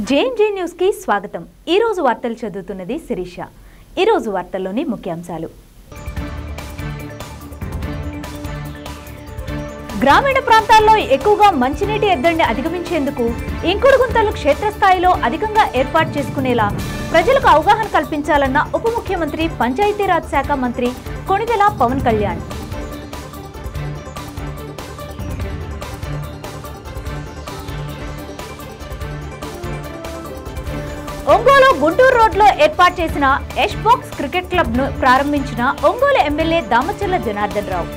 JMJ news కి స్వాగతం। ఈ రోజు వార్తలు చదువుతున్నది శిరీష। ఈ రోజు వార్తల్లోని ముఖ్యాంశాలు। గ్రామీణ ప్రాంతాల్లో ఎక్కువగా మంచినీటి ఎద్దడిని అధిగమించేందుకు ఇంకుడు గుంతలు క్షేత్రస్థాయిలో అధికంగా ఏర్పాటు చేసుకునేలా ప్రజలకు అవగాహన కల్పించాలన్న ఉప ముఖ్యమంత్రి పంచాయతీరాజ్ శాఖ మంత్రి కొణిదెల పవన్ కళ్యాణ్। ఒంగోలు గుంటూరు రోడ్లో ఏర్పాటు చేసిన యష్ బాక్స్ క్రికెట్ క్లబ్ ను ప్రారంభించిన ఒంగోలు ఎమ్మెల్యే దామచర్ల జనార్దన్ రావు।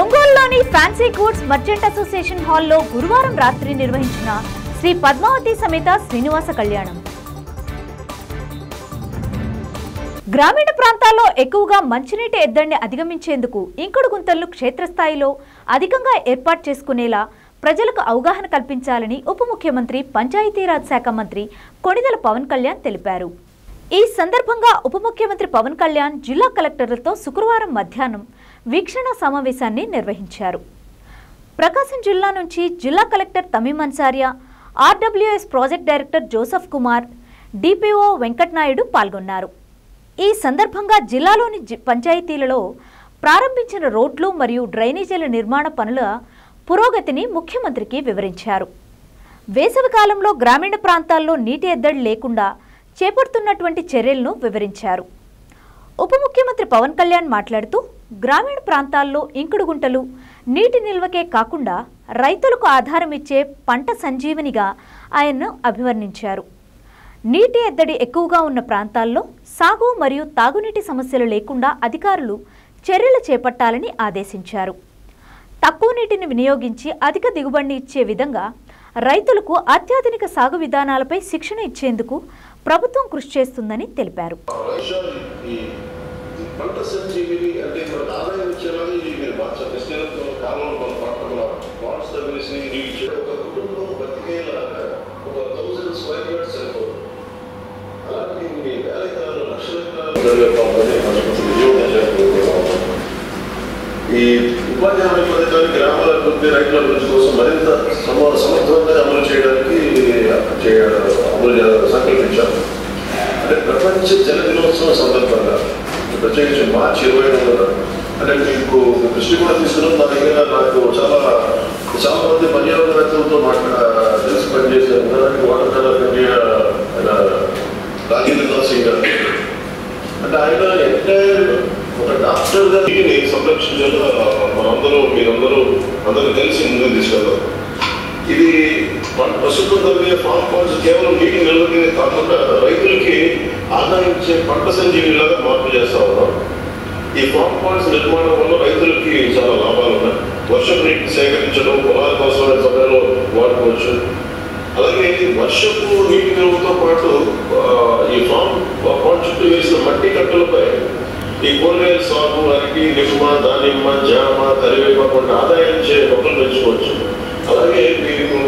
ఒంగోలులోని ఫ్యాన్సీ గూడ్స్ మర్చెంట్ అసోసియేషన్ హాల్లో గురువారం రాత్రి నిర్వహించిన శ్రీ పద్మావతి సమేత శ్రీనివాస కళ్యాణం। గ్రామీణ ప్రాంతాల్లో ఎక్కువగా మంచినీటి ఎద్దడిని అధిగమించేందుకు ఇంకుడు గుంతలను క్షేత్రస్థాయిలో అధికంగా ఏర్పాటు చేసుకునేలా ప్రజలకు అవగాహన కల్పించాలని ఉప ముఖ్యమంత్రి పంచాయతీరాజ్ శాఖ మంత్రి కొణిదెల పవన్ కళ్యాణ్ తెలిపారు। ఈ సందర్భంగా ఉప ముఖ్యమంత్రి పవన్ కళ్యాణ్ జిల్లా కలెక్టర్లతో శుక్రవారం మధ్యాహ్నం వీక్షణ సమావేశాన్ని నిర్వహించారు। ప్రకాశం జిల్లా నుంచి జిల్లా collector Tameem Ansariya, RWS project director Joseph Kumar, DPO Venkatanaidu పాల్గొన్నారు। ఈ సందర్భంగా జిల్లాలోని పంచాయతీలలో ప్రారంభించిన రోడ్లు మరియు డ్రైనేజీల నిర్మాణ పనుల పురోగతిని ముఖ్యమంత్రికి వివరించారు। వేసవి కాలంలో గ్రామీణ ప్రాంతాల్లో నీటి ఎద్దడి లేకుండా చేపడుతున్నటువంటి చర్యలను వివరించారు। ఉప ముఖ్యమంత్రి పవన్ కళ్యాణ్ మాట్లాడుతూ గ్రామీణ ప్రాంతాల్లో ఇంకుడు గుంటలు నీటి నిల్వకే కాకుండా రైతులకు ఆధారం ఇచ్చే పంట సంజీవనిగా ఆయన్ను అభివర్ణించారు। నీటి ఎద్దడి ఎక్కువగా ఉన్న ప్రాంతాల్లో సాగు మరియు తాగునీటి సమస్యలు లేకుండా అధికారులు చర్యలు చేపట్టాలని ఆదేశించారు। తక్కువ నీటిని వినియోగించి అధిక దిగుబడిని ఇచ్చే విధంగా రైతులకు అత్యాధునిక సాగు విధానాలపై శిక్షణ ఇచ్చేందుకు ప్రభుత్వం కృషి చేస్తుందని తెలిపారు। ఈ ఉపాధి హామీ పథకాన్ని గ్రామాల అభివృద్ధి రైతుల అభివృద్ధి కోసం మరింత సమర్థవంతంగా అమలు చేయడానికి సంకల్పించాం। అంటే ప్రపంచ జల దినోత్సవం సందర్భంగా ప్రత్యేకించి మార్చి 29న అంటే మీకు దృష్టి కూడా తీసుకున్నాం। నా దగ్గర నాకు చాలా మంది పర్యావరణవేత్తలతో తెలిసి పనిచేసిన ఉదాహరణకి water colour India Rajendra Singh గారు అంటే ఆయన ఎంటైర్ ఒక డాక్టర్ గా నీటిని సంరక్షించాలి మీరందరూ కలిసి ముందుకు తీసుకెళ్తారు। ఇది ప్రస్తుతం జరిగే ఫార్మ్ పాయింట్స్ కేవలం నీటి నిల్వకే కాకుండా రైతులకి ఆదాయం ఇచ్చే పంట సంజీవిలాగా మార్పు చేస్తా ఉన్నాం। ఈ ఫార్మ్ పాయింట్స్ నిర్మాణం వల్ల రైతులకి చాలా లాభాలు ఉన్నాయి। వర్షపు నీటిని సేకరించడం, పొలాల అవసరమైన సమయంలో వాడుకోవచ్చు। అలాగే వర్షపు నీటి నిల్వతో పాటు ఈ ఫార్మ్ పాయింట్ చుట్టూ వేసిన మట్టి కట్టలపై ఈ కూరగాయల సాగు, అరటి, నిమ్మ, దానిమ్మ, జామ, కరివేపాకు వంటి ఆదాయించే మొక్కలు పెంచుకోవచ్చు। అలాగే మీకు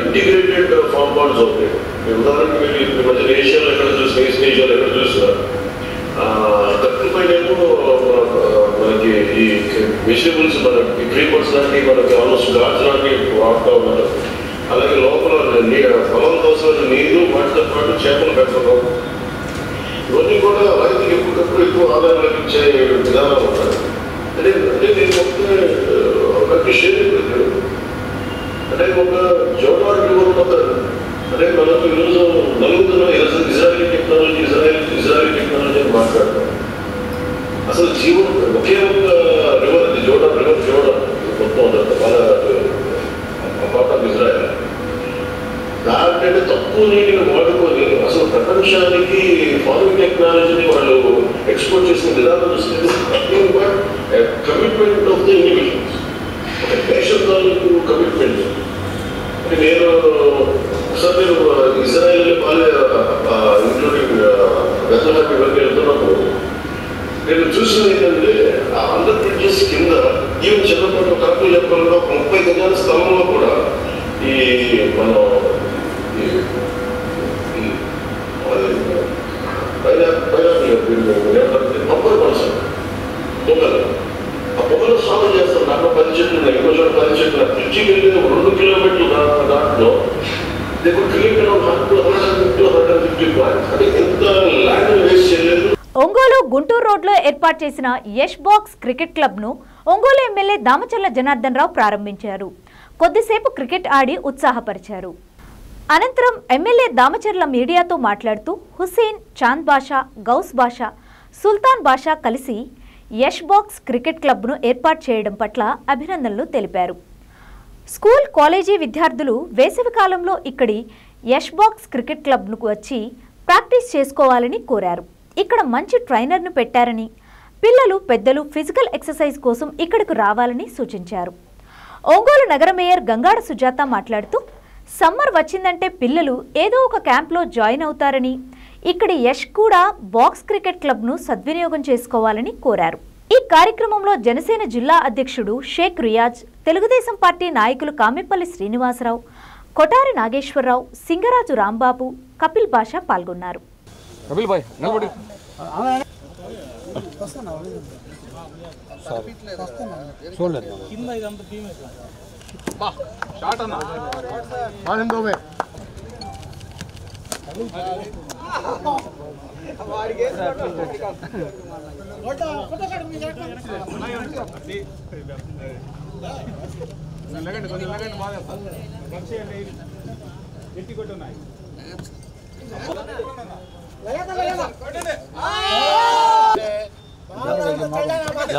ఇంటిగ్రేటెడ్ ఫార్మ్ పాయింట్స్ అవుతాయి। మీ ఉదాహరణకి మీరు ఈ మధ్య ఏషియాలో ఎక్కడ చూసినా, ఈస్ట్ ఏషియాలో ఎక్కడ చూసినా కట్టుపైనేమో మనకి ఈ వెజిటబుల్స్ మనకి క్రీపర్స్ లాంటి మనకి ఆల్మోస్ట్ గార్డ్స్ లాంటి వాడుతూ ఉన్నారు। అలాగే లోపల పొలం కోసం నీరు వాటితో పాటు చేపలు పెట్టడం ఇవన్నీ కూడా రైతులు ఎప్పటికప్పుడు ఎక్కువ ఆదాయం లభించే విధానాలు ఉంటాయి। అంటే నేను ఒక షేర్ అంటే ఒక జోడార్ అంటే మనకు ఈరోజు నలుగుతున్న ఇజ్రాయలీ టెక్నాలజీ అని మాట్లాడతాం। అసలు జీవం ఒకే ఒక రివర్ అది జోడార్ మొత్తం బాగా పార్ట్ ఆఫ్ ఇజ్రాయల్ దానికంటే తక్కువ నీటిని వాడుకొని అసలు ప్రపంచానికి ఫార్మింగ్ టెక్నాలజీని వాళ్ళు ఎక్స్పోర్ట్ చేసిన విధానం చూస్తే కమిట్మెంట్ ఆఫ్ ది ఇండివిజువల్స్, ఒక దేశం తాలూకు కమిట్మెంట్। అంటే నేను ఒకసారి ఇజ్రాయల్ ఇంక్లూడింగ్ బెత్లెహేమ్ ఇవన్నీ వెళ్తున్నప్పుడు నేను చూసింది ఏంటంటే ఆంధ్రప్రదేశ్ కింద ఈవెన్ చిన్నపాటు కరెక్ట్ చెప్పాలంటే ఒక 30 గజాల స్థలంలో కూడా ఈ మనం పొగలు ఆ పొగలు సాగు చేస్తారు। ఏర్పాటు చేసిన యష్ బాక్స్ క్రికెట్ క్లబ్ను ఒంగోలు ఎమ్మెల్యే దామచర్ల జనార్దన్ రావు ప్రారంభించారు. కొద్దిసేపు క్రికెట్ ఆడి ఉత్సాహపరిచారు. అనంతరం ఎమ్మెల్యే దామచర్ల మీడియాతో మాట్లాడుతూ హుస్సేన్, చాంద్ బాషా, గౌస్ బాషా, సుల్తాన్ బాషా కలిసి యష్ బాక్స్ క్రికెట్ క్లబ్ను ఏర్పాటు చేయడం పట్ల అభినందనలు తెలిపారు. స్కూల్, కాలేజీ విద్యార్థులు వేసవి కాలంలో ఇక్కడి యష్ బాక్స్ క్రికెట్ క్లబ్ను వచ్చి ప్రాక్టీస్ చేసుకోవాలని కోరారు. ఇక్కడ మంచి ట్రైనర్ను పెట్టారని, పిల్లలు, పెద్దలు ఫిజికల్ ఎక్సర్సైజ్ కోసం ఇక్కడకు రావాలని సూచించారు. ఒంగోలు నగర మేయర్ గంగాడ సుజాత మాట్లాడుతూ సమ్మర్ వచ్చిందంటే పిల్లలు ఏదో ఒక క్యాంప్లో జాయిన్ అవుతారని, ఇక్కడి యష్ కూడా బాక్స్ క్రికెట్ క్లబ్ను సద్వినియోగం చేసుకోవాలని కోరారు. ఈ కార్యక్రమంలో జనసేన జిల్లా అధ్యక్షుడు షేక్ రియాజ్, తెలుగుదేశం పార్టీ నాయకులు కామెపల్లి శ్రీనివాసరావు, కొటారి నాగేశ్వరరావు, సింగరాజు రాంబాబు, కపిల్ బాషా పాల్గొన్నారు.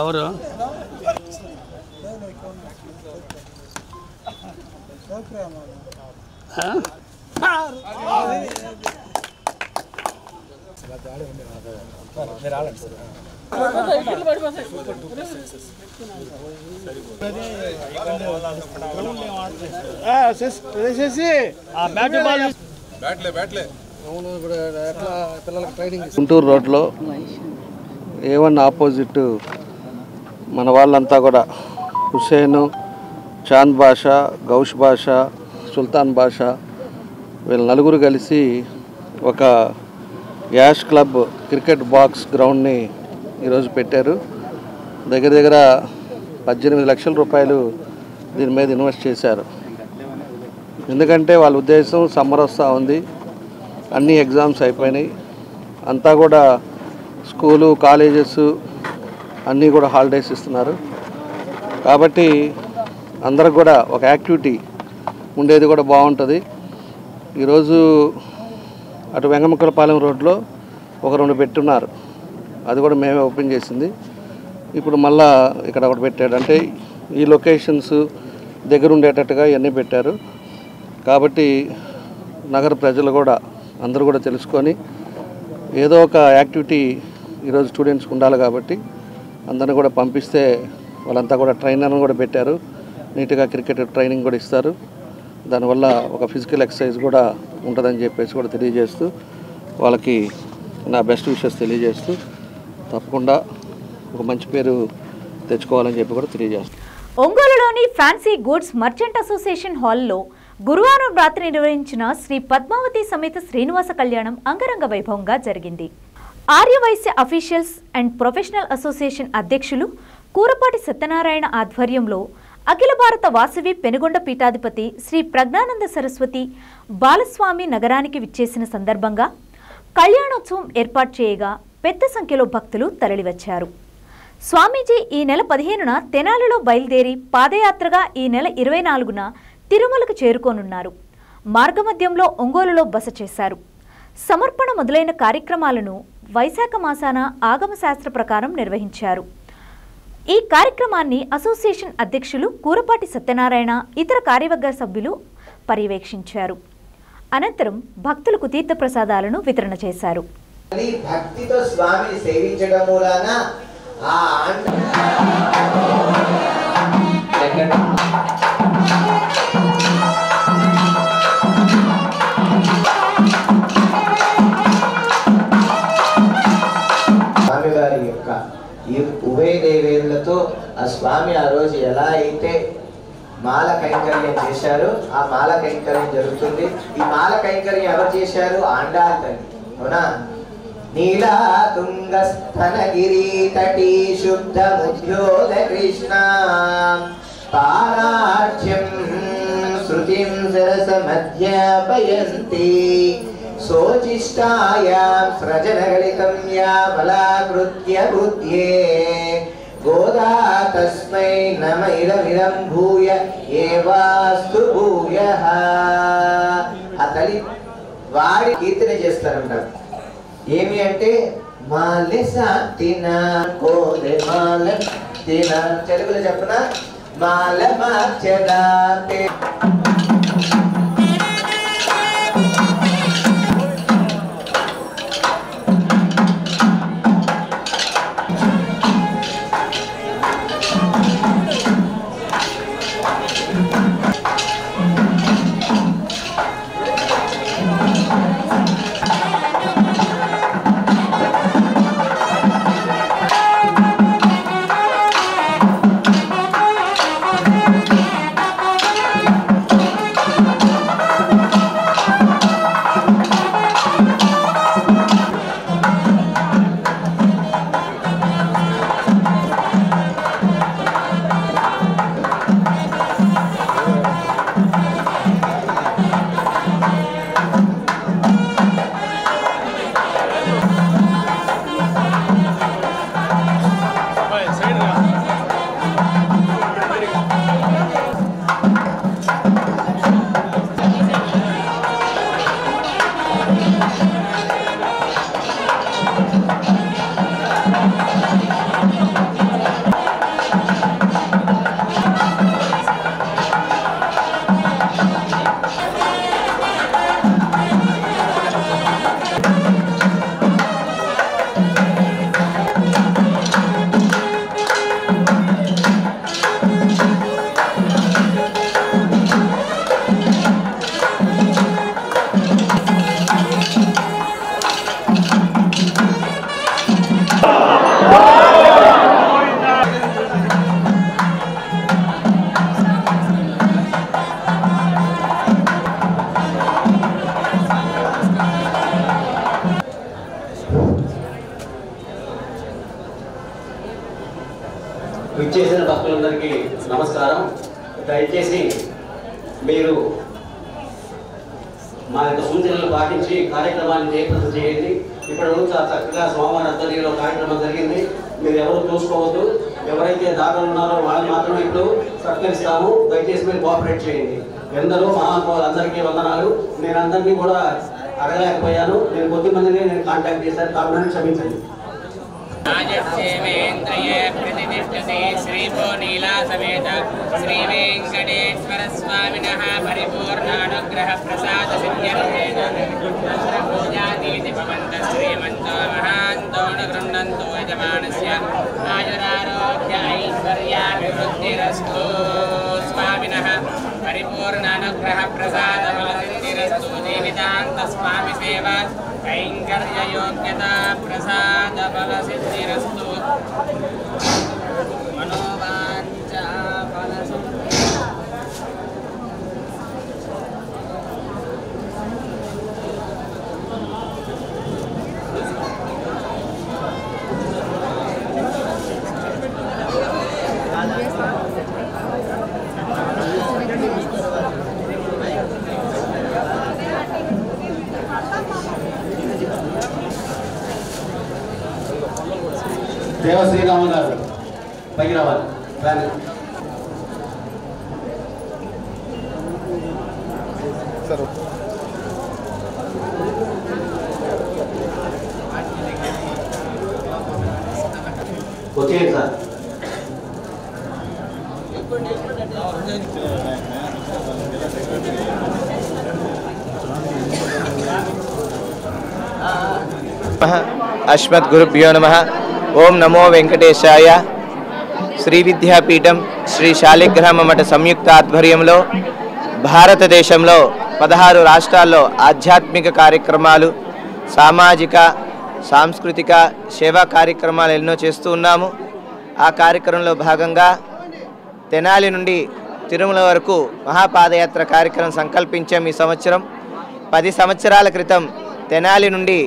ఎవరు గుంటూరు రోడ్లో A1 ఆపోజిట్ మన వాళ్ళంతా కూడా హుస్సేను, చాంద్ బాషా, గౌష్ బాషా, సుల్తాన్ బాషా వీళ్ళ నలుగురు కలిసి ఒక యాష్ క్లబ్ క్రికెట్ బాక్స్ గ్రౌండ్ని ఈరోజు పెట్టారు. దగ్గర దగ్గర 18 లక్షల రూపాయలు దీని మీద ఇన్వెస్ట్ చేశారు. ఎందుకంటే వాళ్ళ ఉద్దేశం సమ్మర్ వస్తూ ఉంది, అన్ని ఎగ్జామ్స్ అయిపోయినాయి, అంతా కూడా స్కూలు, కాలేజెస్ అన్నీ కూడా హాలిడేస్ ఇస్తున్నారు. కాబట్టి అందరికి కూడా ఒక యాక్టివిటీ ఉండేది కూడా బాగుంటుంది. ఈరోజు అటు వెంగమక్కలపాలెం రోడ్లో ఒక 2 పెట్టున్నారు, అది కూడా మేమే ఓపెన్ చేసింది. ఇప్పుడు మళ్ళా ఇక్కడ ఒకటి పెట్టాడు. అంటే ఈ లొకేషన్స్ దగ్గర ఉండేటట్టుగా ఇవన్నీ పెట్టారు. కాబట్టి నగర ప్రజలు కూడా అందరూ కూడా తెలుసుకొని ఏదో ఒక యాక్టివిటీ ఈరోజు స్టూడెంట్స్కి ఉండాలి. కాబట్టి అందరిని కూడా పంపిస్తే వాళ్ళంతా కూడా ట్రైనర్ని కూడా పెట్టారు, నీట్గా క్రికెట్ ట్రైనింగ్ కూడా ఇస్తారు. దానివల్ల ఒక ఫిజికల్ ఎక్సర్సైజ్ కూడా ఉంటుందని చెప్పేసి కూడా తెలియజేస్తూ వాళ్ళకి నా బెస్ట్ విషెస్ తెలియజేస్తూ తప్పకుండా ఒక మంచి పేరు తెచ్చుకోవాలని చెప్పి కూడా తెలియజేస్తాను. ఒంగోలులోని ఫ్యాన్సీ గూడ్స్ మర్చెంట్ అసోసియేషన్ హాల్లో గురువారం రాత్రి నిర్వహించిన శ్రీ పద్మావతి సమేత శ్రీనివాస కళ్యాణం అంగరంగ వైభవంగా జరిగింది. Aryavaishya officials and professional association అధ్యక్షులు కూరపాటి సత్యనారాయణ ఆధ్వర్యంలో అఖిల భారత వాసవి పెనుగొండ పీఠాధిపతి శ్రీ ప్రజ్ఞానంద సరస్వతి బాలస్వామి నగరానికి విచ్చేసిన సందర్భంగా కళ్యాణోత్సవం ఏర్పాటు చేయగా పెద్ద సంఖ్యలో భక్తులు తరలివచ్చారు. స్వామీజీ ఈ నెల 15న తెనాలిలో బయలుదేరి పాదయాత్రగా ఈ నెల 24న తిరుమలకు చేరుకోనున్నారు. మార్గమధ్యంలో ఒంగోలులో బస చేశారు. సమర్పణ మొదలైన కార్యక్రమాలను వైశాఖ మాసాన ఆగమశాస్త్ర ప్రకారం నిర్వహించారు. ఈ కార్యక్రమాన్ని అసోసియేషన్ అధ్యక్షులు కూరపాటి సత్యనారాయణ, ఇతర కార్యవర్గ సభ్యులు పర్యవేక్షించారు. అనంతరం భక్తులకు తీర్థప్రసాదాలను వితరణ చేశారు. భక్తితో స్వామిని సేవించడం మూలాన స్వామివారి యొక్క ఈ ఉభయ దేవేరులతో ఆ స్వామి ఆ రోజు ఎలా అయితే మాల కైంకర్యం చేశారో ఆ మాల కైంకర్యం జరుగుతుంది. ఈ మాల కైంకర్యం ఎవరు చేశారు? ఆండాళ్ తల్లి. అవునా? నీలా తుంగస్థనగిరి తటీ శుద్ధముద్యోగ కృష్ణ పారాఢ్యం శృతిం సరసమధ్యాపయంతి सोचिष्टायां सृजनगलितं या बलाकृत्य बुद्ध्ये गोदा तस्मै नमः भूय एवास्तु भूयः। ఆ తల్లి వాడి కీర్తన చేస్తారంటారు. ఏమి అంటే మాలెస తిన కోలె మాల తిన, తెలుగులో చెప్పనా మాల మార్చదాతే. విచ్చేసిన భక్తులందరికీ నమస్కారం. దయచేసి మీరు మా యొక్క సూచనలు పాటించి కార్యక్రమాన్ని జయప్రదం చేయండి. ఇప్పటి వరకు చక్కగా స్వామివారి ఆధ్వర్యంలో కార్యక్రమం జరిగింది. మీరు ఎవరు చూసుకోవద్దు. ఎవరైతే దాఖలు ఉన్నారో వాళ్ళని మాత్రమే ఇప్పుడు సత్కరిస్తాము. దయచేసి మీరు కోఆపరేట్ చేయండి. ఎందరో మహానుభావులందరికీ వందనాలు. నేను అందరినీ కూడా అడగలేకపోయాను. నేను కొద్ది మందిని నేను కాంటాక్ట్ చేశాను. కాబట్టి క్షమించండి. राजक्षेमेन्द्रिये प्रतिष्ठते श्रीभो नीला समेत श्री वेंकटेश्वर स्वामिनः परिपूर्णानुग्रह प्रसाद सिद्ध्यर्थेन तत्र पूजादीति भवन्तः श्रीमन्तो महान्तो न गृह्णन्तु यजमानस्य आयुरारोग्य ऐश्वर्याभिवृद्धिरस्तु स्वामिनः परिपूर्णानुग्रह प्रसाद फलसिद्धिरस्तु जीवितान्त स्वामि सेवा कैंकर्य योग्यता प्रसाद फल सिद्धिरस्तु मनोवांचा फल దేవ శ్రీరామ గారు పైకి రావాలి. వచ్చేయండి సార్. అస్మద్గురుభ్యో నమః. ఓం నమో వెంకటేశాయ. శ్రీ విద్యాపీఠం శ్రీ శాలిగ్రామ మఠ సంయుక్త ఆధ్వర్యంలో భారతదేశంలో 16 రాష్ట్రాల్లో ఆధ్యాత్మిక కార్యక్రమాలు, సామాజిక, సాంస్కృతిక సేవా కార్యక్రమాలు ఎన్నో చేస్తూ ఉన్నాము. ఆ కార్యక్రమంలో భాగంగా తెనాలి నుండి తిరుమల వరకు మహాపాదయాత్ర కార్యక్రమం సంకల్పించాం. ఈ సంవత్సరం 10 సంవత్సరాల క్రితం తెనాలి నుండి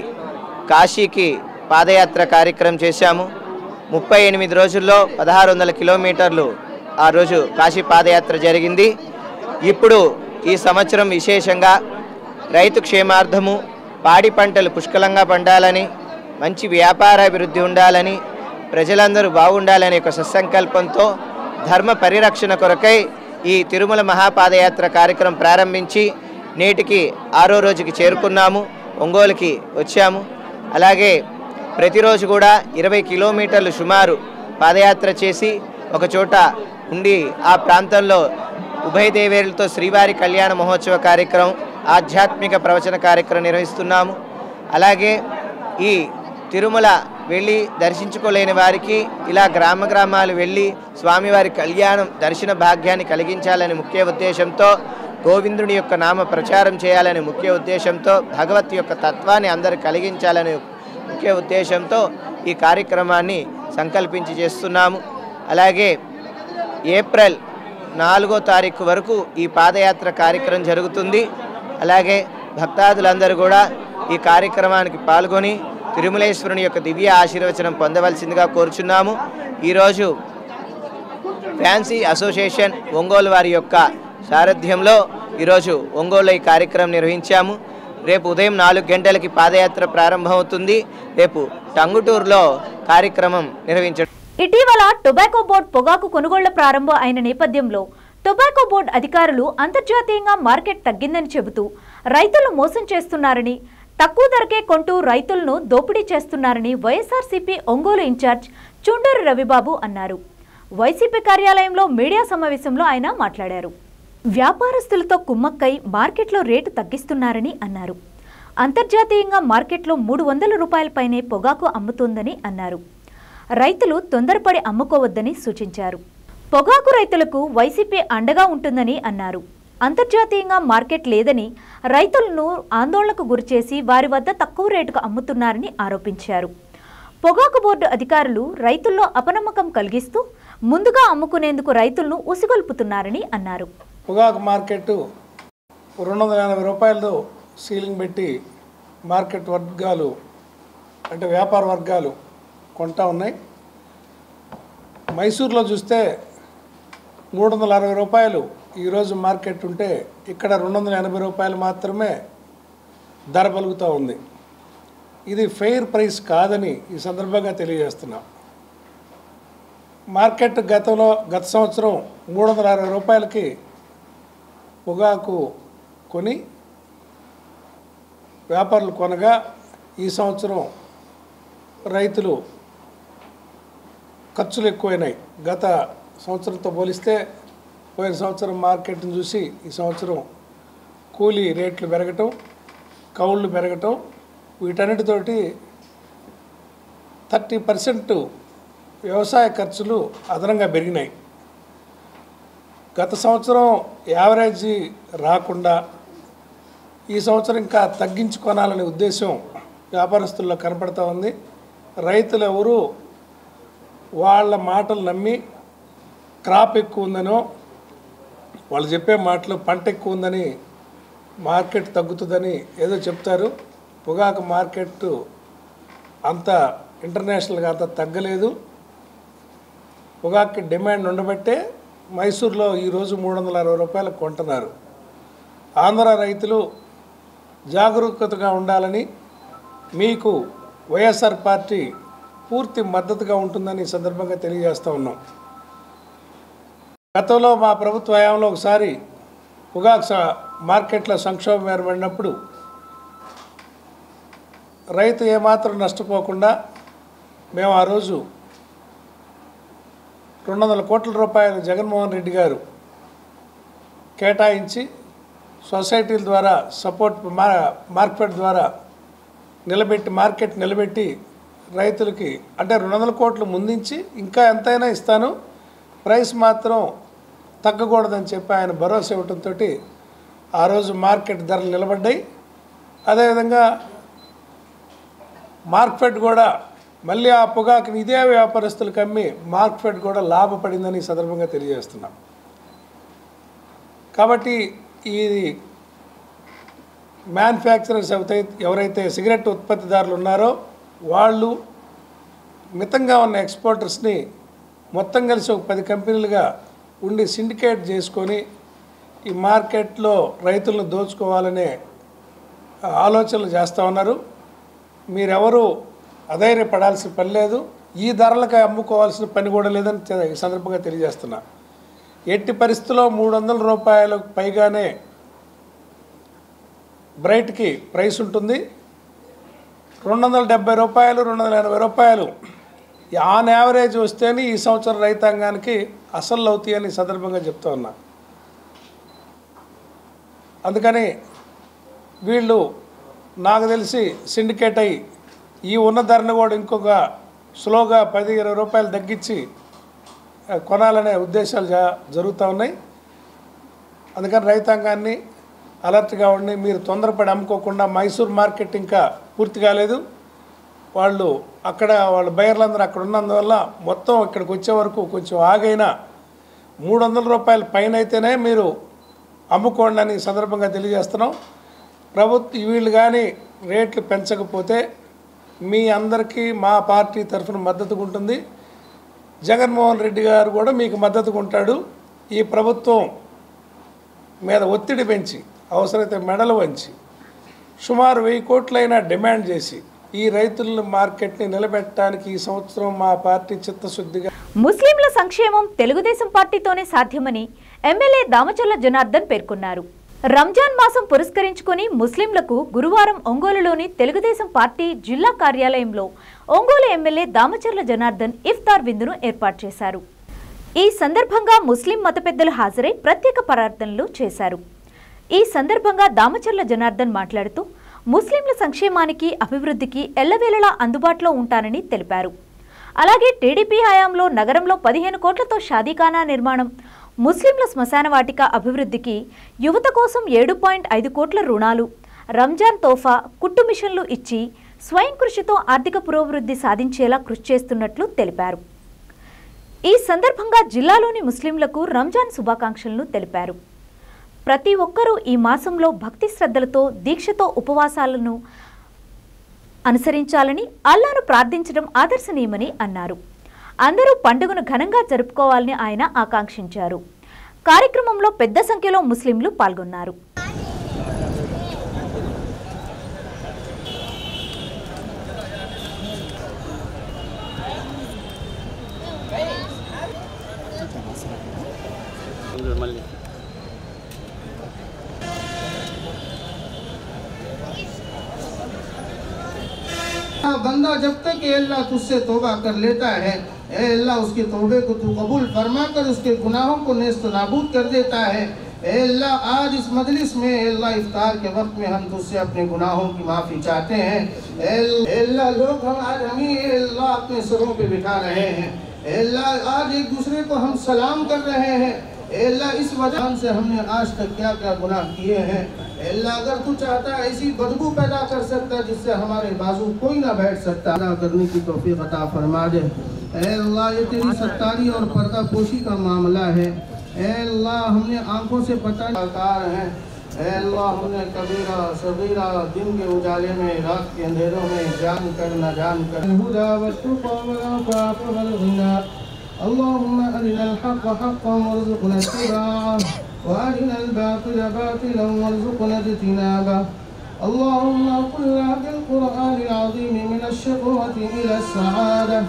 కాశీకి పాదయాత్ర కార్యక్రమం చేశాము. 38 రోజుల్లో 1600 కిలోమీటర్లు ఆ రోజు కాశీ పాదయాత్ర జరిగింది. ఇప్పుడు ఈ సంవత్సరం విశేషంగా రైతు క్షేమార్థము పాడి పంటలు పుష్కలంగా పండాలని, మంచి వ్యాపారాభివృద్ధి ఉండాలని, ప్రజలందరూ బాగుండాలనే ఒక సత్సంకల్పంతో ధర్మ పరిరక్షణ కొరకై ఈ తిరుమల మహాపాదయాత్ర కార్యక్రమం ప్రారంభించి నేటికి 6వ రోజుకి చేరుకున్నాము. ఒంగోలుకి వచ్చాము. అలాగే ప్రతిరోజు కూడా 20 కిలోమీటర్లు సుమారు పాదయాత్ర చేసి ఒక చోట ఉండి ఆ ప్రాంతంలో ఉభయ దేవేరులతో శ్రీవారి కళ్యాణ మహోత్సవ కార్యక్రమం, ఆధ్యాత్మిక ప్రవచన కార్యక్రమం నిర్వహిస్తున్నాము. అలాగే ఈ తిరుమల వెళ్ళి దర్శించుకోలేని వారికి ఇలా గ్రామాలు వెళ్ళి స్వామివారి కళ్యాణం దర్శన భాగ్యాన్ని కలిగించాలని ముఖ్య ఉద్దేశంతో, గోవిందుని యొక్క నామ ప్రచారం చేయాలని ముఖ్య ఉద్దేశంతో, భగవత్ యొక్క తత్వాన్ని అందరూ కలిగించాలని ముఖ్య ఉద్దేశంతో ఈ కార్యక్రమాన్ని సంకల్పించి చేస్తున్నాము. అలాగే ఏప్రిల్ 4వ తారీఖు వరకు ఈ పాదయాత్ర కార్యక్రమం జరుగుతుంది. అలాగే భక్తాదులందరూ కూడా ఈ కార్యక్రమానికి పాల్గొని తిరుమలేశ్వరుని యొక్క దివ్య ఆశీర్వచనం పొందవలసిందిగా కోరుచున్నాము. ఈరోజు ఫ్యాన్సీ అసోసియేషన్ ఒంగోలు వారి యొక్క సారథ్యంలో ఈరోజు ఒంగోలులో ఈ కార్యక్రమం నిర్వహించాము. రేపు ఉదయం 4 గంటలకి పాదయాత్ర ప్రారంభమవుతుంది. రేపు టంగుటూరులో కార్యక్రమం నిర్వహించడం. ఇటీవల టొబాకో బోర్డు పొగాకు కొనుగోళ్ల ప్రారంభం అయిన నేపథ్యంలో టొబాకో బోర్డు అధికారులు అంతర్జాతీయంగా మార్కెట్ తగ్గిందని చెబుతూ రైతులు మోసం చేస్తున్నారని, తక్కువ ధరకే కొంటూ రైతులను దోపిడీ చేస్తున్నారని వైఎస్ఆర్సీపీ ఒంగోలు ఇన్ఛార్జ్ చుండూరు రవిబాబు అన్నారు. వైసీపీ కార్యాలయంలో మీడియా సమావేశంలో ఆయన మాట్లాడారు. వ్యాపారస్తులతో కుమ్మక్కై మార్కెట్లో రేటు తగ్గిస్తున్నారని అన్నారు. అంతర్జాతీయంగా మార్కెట్లో 300 రూపాయలపైనే పొగాకు అమ్ముతోందని అన్నారు. రైతులు తొందరపడి అమ్ముకోవద్దని సూచించారు. పొగాకు రైతులకు వైసీపీ అండగా ఉంటుందని అన్నారు. అంతర్జాతీయంగా మార్కెట్ లేదని రైతులను ఆందోళనకు గురిచేసి వారి వద్ద తక్కువ రేటుకు అమ్ముతున్నారని ఆరోపించారు. పొగాకు బోర్డు అధికారులు రైతుల్లో అపనమ్మకం కలిగిస్తూ ముందుగా అమ్ముకునేందుకు రైతులను ఉసిగొల్పుతున్నారని అన్నారు. పొగాకు మార్కెట్ 280 రూపాయలతో సీలింగ్ పెట్టి మార్కెట్ వర్గాలు అంటే వ్యాపార వర్గాలు కొంటా ఉన్నాయి. మైసూరులో చూస్తే 360 రూపాయలు ఈరోజు మార్కెట్ ఉంటే ఇక్కడ 280 రూపాయలు మాత్రమే ధర పలుకుతూ ఉంది. ఇది ఫెయిర్ ప్రైస్ కాదని ఈ సందర్భంగా తెలియజేస్తున్నాం. మార్కెట్ గత సంవత్సరం 360 రూపాయలకి పొగాకు కొని వ్యాపారులు కొనగా ఈ సంవత్సరం రైతులు ఖర్చులు ఎక్కువైనాయి. గత సంవత్సరంతో పోలిస్తే పోయిన సంవత్సరం మార్కెట్ని చూసి ఈ సంవత్సరం కూలీ రేట్లు పెరగటం, కౌళ్ళు పెరగటం, వీటన్నిటితోటి 30% వ్యవసాయ ఖర్చులు అదనంగా పెరిగినాయి. గత సంవత్సరం యావరేజీ రాకుండా ఈ సంవత్సరం ఇంకా తగ్గించుకోనాలనే ఉద్దేశం వ్యాపారస్తుల్లో కనపడుతూ ఉంది. రైతులు ఎవరు వాళ్ళ మాటలు నమ్మి క్రాప్ ఎక్కువ ఉందనో, వాళ్ళు చెప్పే మాటలు పంట ఎక్కువ ఉందని మార్కెట్ తగ్గుతుందని ఏదో చెప్తారు. పొగాకు మార్కెట్ అంత ఇంటర్నేషనల్గా అంత తగ్గలేదు. పొగాకు డిమాండ్ ఉండబట్టే మైసూరులో ఈరోజు 360 రూపాయలకు కొంటున్నారు. ఆంధ్ర రైతులు జాగరూకతగా ఉండాలని మీకు వైఎస్ఆర్ పార్టీ పూర్తి మద్దతుగా ఉంటుందని ఈ సందర్భంగా తెలియజేస్తూ ఉన్నాం. గతంలో మా ప్రభుత్వ హయాంలో ఒకసారి పొగాకు మార్కెట్లో సంక్షోభం ఏర్పడినప్పుడు రైతు ఏమాత్రం నష్టపోకుండా మేము ఆ రోజు 200 కోట్ల రూపాయలు జగన్మోహన్ రెడ్డి గారు కేటాయించి సొసైటీల ద్వారా సపోర్ట్ మార్కెట్ ద్వారా మార్కెట్ నిలబెట్టి రైతులకి అంటే 200 కోట్లు ముందుంచి ఇంకా ఎంతైనా ఇస్తాను, ప్రైస్ మాత్రం తగ్గకూడదని చెప్పి ఆయన భరోసా ఇవ్వడంతో ఆ రోజు మార్కెట్ ధరలు నిలబడ్డాయి. అదేవిధంగా మార్కెట్ కూడా మళ్ళీ ఆ పొగాకుని ఇదే వ్యాపారస్తులకు అమ్మి మార్కెట్ కూడా లాభపడిందని ఈ సందర్భంగా తెలియజేస్తున్నాం. కాబట్టి ఈ మ్యానుఫ్యాక్చరర్స్ ఎవరైతే సిగరెట్ ఉత్పత్తిదారులు ఉన్నారో వాళ్ళు మితంగా ఉన్న ఎక్స్పోర్టర్స్ని మొత్తం కలిసి ఒక 10 కంపెనీలుగా ఉండి సిండికేట్ చేసుకొని ఈ మార్కెట్లో రైతులను దోచుకోవాలనే ఆలోచనలు చేస్తూ ఉన్నారు. మీరెవరూ అధైర్యపడాల్సిన పని లేదు, ఈ ధరలకు అమ్ముకోవాల్సిన పని కూడా లేదని ఈ సందర్భంగా తెలియజేస్తున్నా. ఎట్టి పరిస్థితుల్లో 300 రూపాయలకు పైగానే బ్రైట్కి ప్రైస్ ఉంటుంది. 270 రూపాయలు 280 రూపాయలు ఆన్ యావరేజ్ వస్తేనే ఈ సంవత్సరం రైతాంగానికి అసలు అవుతాయని ఈ సందర్భంగా చెప్తా ఉన్నా. అందుకని వీళ్ళు నాకు తెలిసి సిండికేట్ అయ్యి ఈ ఉన్న ధరను కూడా ఇంకొక స్లోగా 10-20 రూపాయలు తగ్గించి కొనాలనే ఉద్దేశాలు జరుగుతూ ఉన్నాయి. అందుకని రైతాంగాన్ని అలర్ట్గా ఉండి మీరు తొందరపడి అమ్ముకోకుండా, మైసూర్ మార్కెట్ ఇంకా పూర్తి కాలేదు, వాళ్ళు వాళ్ళ బయర్లందరూ అక్కడ ఉన్నందువల్ల మొత్తం ఇక్కడికి వచ్చే వరకు కొంచెం ఆగైనా 300 రూపాయల పైన అయితేనే మీరు అమ్ముకోండి అని సందర్భంగా తెలియజేస్తున్నాం. వీళ్ళు కానీ రేట్లు పెంచకపోతే మీ అందరికీ మా పార్టీ తరఫున మద్దతుగా ఉంటుంది. జగన్మోహన్ రెడ్డి గారు కూడా మీకు మద్దతుగా ఉంటాడు. ఈ ప్రభుత్వం మీద ఒత్తిడి పెంచి అవసరమైతే మెడలు వంచి సుమారు 1000 కోట్లైనా డిమాండ్ చేసి ఈ రైతుల మార్కెట్ని నిలబెట్టడానికి ఈ సంవత్సరం మా పార్టీ చిత్తశుద్ధిగా. ముస్లింల సంక్షేమం తెలుగుదేశం పార్టీతోనే సాధ్యమని ఎమ్మెల్యే దామచర్ల జనార్దన్ పేర్కొన్నారు. రంజాన్ మాసం పురస్కరించుకుని ముస్లింలకు గురువారం ఒంగోలులోని తెలుగుదేశం పార్టీ జిల్లా కార్యాలయంలో ఒంగోలు ఎమ్మెల్యే దామచర్ల జనార్దన్ ఇఫ్తార్ విందును ఏర్పాటు చేశారు. ఈ సందర్భంగా ముస్లిం మత పెద్దలు హాజరై ప్రత్యేక ప్రార్థనలు చేశారు. ఈ సందర్భంగా దామచర్ల జనార్దన్ మాట్లాడుతూ ముస్లింల సంక్షేమానికి అభివృద్ధికి ఎల్లవేళలా అందుబాటులో ఉంటానని తెలిపారు. అలాగే టీడీపీ హయాంలో నగరంలో 15 కోట్లతో షాదీఖానా నిర్మాణం, ముస్లింల శ్మశాన వాటిక అభివృద్ధికి యువత కోసం 7.5 కోట్ల రుణాలు, రంజాన్ తోఫా, కుట్టు మిషన్లు ఇచ్చి స్వయం కృషితో ఆర్థిక పురోభివృద్ధి సాధించేలా కృషి చేస్తున్నట్లు తెలిపారు. ఈ సందర్భంగా జిల్లాలోని ముస్లింలకు రంజాన్ శుభాకాంక్షలను తెలిపారు. ప్రతి ఒక్కరూ ఈ మాసంలో భక్తి శ్రద్ధలతో దీక్షతో ఉపవాసాలను అనుసరించాలని, అల్లాను ప్రార్థించడం ఆదర్శనీయమని అన్నారు. అందరూ పండుగను ఘనంగా జరుపుకోవాలని ఆయన ఆకాంక్షించారు. కార్యక్రమంలో పెద్ద సంఖ్యలో ముస్లింలు పాల్గొన్నారు. बंदा जब तक अल्लाह तुझसे तौबा कर लेता है, अल्लाह उसके तौबे को तू कबूल फरमा कर उसके गुनाहों को नेस्त नाबूद कर देता है। अल्लाह आज इस मजलिस में अल्लाह इफ्तार के वक्त में हम तुझसे अपने गुनाहों की माफ़ी चाहते हैं। अल्लाह लोग हम आज हमें अल्लाह अपने सरों पे बिठा रहे हैं। अल्लाह आज एक दूसरे को हम सलाम कर रहे हैं। अल्लाह इस वजह से हमने आज तक क्या क्या गुनाह किए हैं। अल्लाह अगर तू चाहता है ऐसी बदबू पैदा कर सकता जिससे हमारे बाजू कोई ना बैठ सकता, अदा करने की तौफीक अता फरमा दे। अल्लाह ये तेरी सत्तारी और पर्दा पोशी का मामला है। अल्लाह हमने आंखों से पता कार हैं। अल्लाह हमने कबीरा सगीरा दिन के उजाले में रात के अंधेरों में जान कर न जान कर अल्लाहुम्मा अरिनल हक़ हक़्क़न वरज़ुक़ना इत्तिबाअह وأرنا الباطل باطلا وارزقنا اجتنابه اللهم قلنا بالقرآن العظيم من الشقوة إلى السعادة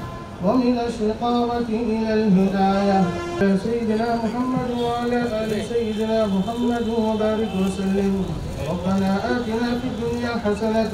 ومن الشقاوة إلى الهداية. سيدنا محمد وعلى آل سيدنا محمد وبارك وسلم. ربنا آتنا في الدنيا حسنة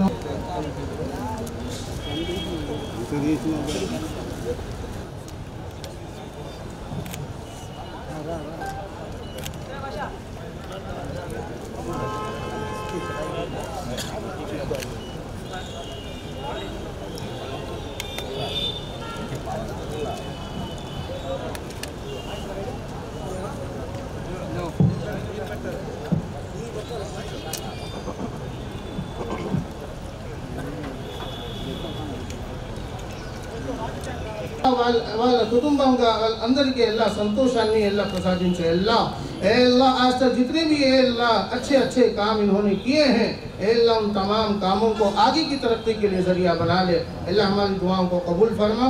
వాళ్ళ కుటుంబంగా అందరికీ अल्लाह संतोषाన్ని अल्लाह प्रसादिంచే अल्लाह आज तक जितने भी अल्लाह अच्छे अच्छे काम इन्होंने किए हैं अल्लाह उन तमाम कामों को आगे की तरक्की के लिए जरिया बना ले। अल्लाह हमारी दुआओं को कबूल फरमा।